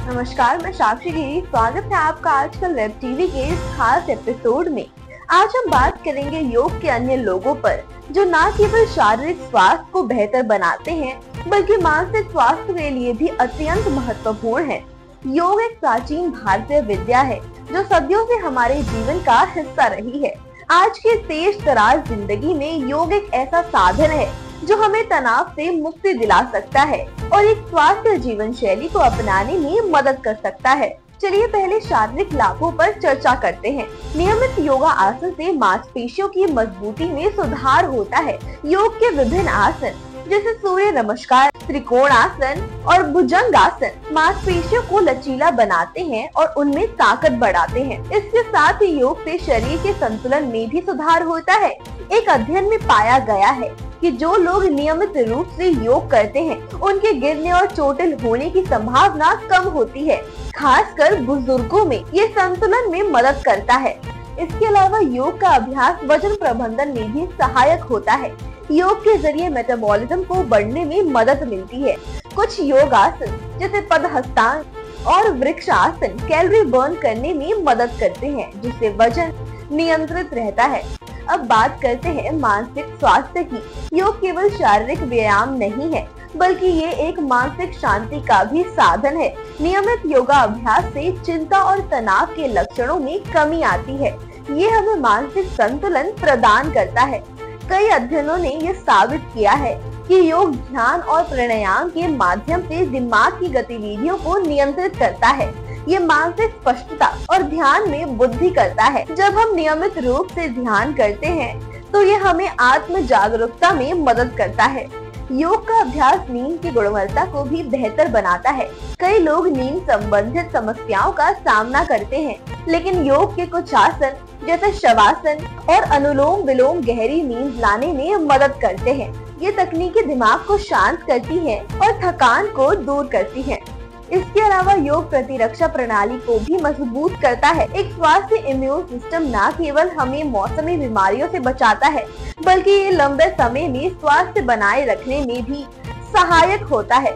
नमस्कार, मैं साक्षी गिरी। स्वागत है आपका आजकल वेब टीवी के इस खास एपिसोड में। आज हम बात करेंगे योग के अन्य लोगों पर, जो न केवल शारीरिक स्वास्थ्य को बेहतर बनाते हैं बल्कि मानसिक स्वास्थ्य के लिए भी अत्यंत महत्वपूर्ण है। योग एक प्राचीन भारतीय विद्या है जो सदियों से हमारे जीवन का हिस्सा रही है। आज की तेज तरार जिंदगी में योग एक ऐसा साधन है जो हमें तनाव से मुक्ति दिला सकता है और एक स्वास्थ्य जीवन शैली को अपनाने में मदद कर सकता है। चलिए पहले शारीरिक लाभों पर चर्चा करते हैं। नियमित योगा आसन से मांसपेशियों की मजबूती में सुधार होता है। योग के विभिन्न आसन जैसे सूर्य नमस्कार, त्रिकोण आसन और भुजंगासन मांसपेशियों को लचीला बनाते हैं और उनमें ताकत बढ़ाते हैं। इसके साथ ही योग से शरीर के संतुलन में भी सुधार होता है। एक अध्ययन में पाया गया है कि जो लोग नियमित रूप से योग करते हैं उनके गिरने और चोटिल होने की संभावना कम होती है। खासकर बुजुर्गों में ये संतुलन में मदद करता है। इसके अलावा योग का अभ्यास वजन प्रबंधन में भी सहायक होता है। योग के जरिए मेटाबॉलिज्म को बढ़ने में मदद मिलती है। कुछ योग आसन जैसे पदहस्तान और वृक्षासन कैलोरी बर्न करने में मदद करते हैं, जिससे वजन नियंत्रित रहता है। अब बात करते हैं मानसिक स्वास्थ्य की। योग केवल शारीरिक व्यायाम नहीं है बल्कि ये एक मानसिक शांति का भी साधन है। नियमित योगा अभ्यास से चिंता और तनाव के लक्षणों में कमी आती है। ये हमें मानसिक संतुलन प्रदान करता है। कई अध्ययनों ने ये साबित किया है कि योग ध्यान और प्राणायाम के माध्यम से दिमाग की गतिविधियों को नियंत्रित करता है। ये मानसिक स्पष्टता और ध्यान में वृद्धि करता है। जब हम नियमित रूप से ध्यान करते हैं तो ये हमें आत्म जागरूकता में मदद करता है। योग का अभ्यास नींद की गुणवत्ता को भी बेहतर बनाता है। कई लोग नींद संबंधित समस्याओं का सामना करते हैं, लेकिन योग के कुछ आसन जैसे शवासन और अनुलोम विलोम गहरी नींद लाने में मदद करते हैं। ये तकनीकें दिमाग को शांत करती हैं और थकान को दूर करती हैं। इसके अलावा योग प्रतिरक्षा प्रणाली को भी मजबूत करता है। एक स्वास्थ्य इम्यून सिस्टम न केवल हमें मौसमी बीमारियों से बचाता है बल्कि ये लंबे समय में स्वास्थ्य बनाए रखने में भी सहायक होता है।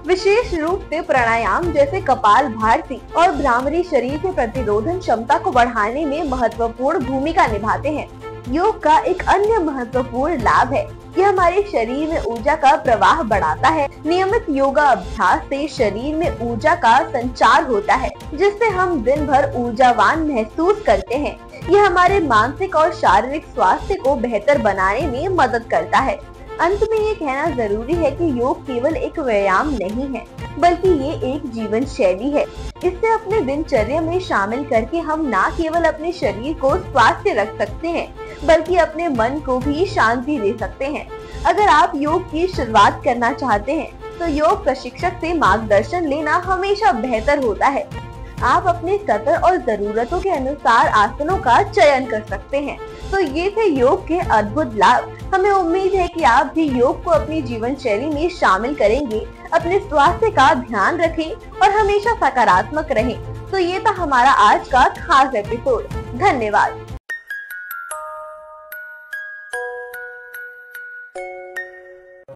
विशेष रूप से प्राणायाम जैसे कपालभाति और भ्रामरी शरीर के प्रतिरोधन क्षमता को बढ़ाने में महत्वपूर्ण भूमिका निभाते हैं। योग का एक अन्य महत्वपूर्ण लाभ है कि हमारे शरीर में ऊर्जा का प्रवाह बढ़ाता है। नियमित योगा अभ्यास से शरीर में ऊर्जा का संचार होता है, जिससे हम दिन भर ऊर्जावान महसूस करते हैं। यह हमारे मानसिक और शारीरिक स्वास्थ्य को बेहतर बनाने में मदद करता है। अंत में ये कहना जरूरी है कि योग केवल एक व्यायाम नहीं है बल्कि ये एक जीवन शैली है। इसे अपने दिनचर्या में शामिल करके हम न केवल अपने शरीर को स्वास्थ्य रख सकते हैं बल्कि अपने मन को भी शांति दे सकते हैं। अगर आप योग की शुरुआत करना चाहते हैं तो योग प्रशिक्षक से मार्गदर्शन लेना हमेशा बेहतर होता है। आप अपने सत्र और जरूरतों के अनुसार आसनों का चयन कर सकते हैं। तो ये थे योग के अद्भुत लाभ। हमें उम्मीद है कि आप भी योग को अपनी जीवन शैली में शामिल करेंगे, अपने स्वास्थ्य का ध्यान रखें और हमेशा सकारात्मक रहें। तो ये था हमारा आज का खास एपिसोड। धन्यवाद।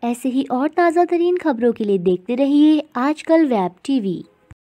ऐसे ही और ताज़ा तरीन खबरों के लिए देखते रहिए आजकल वेब टीवी।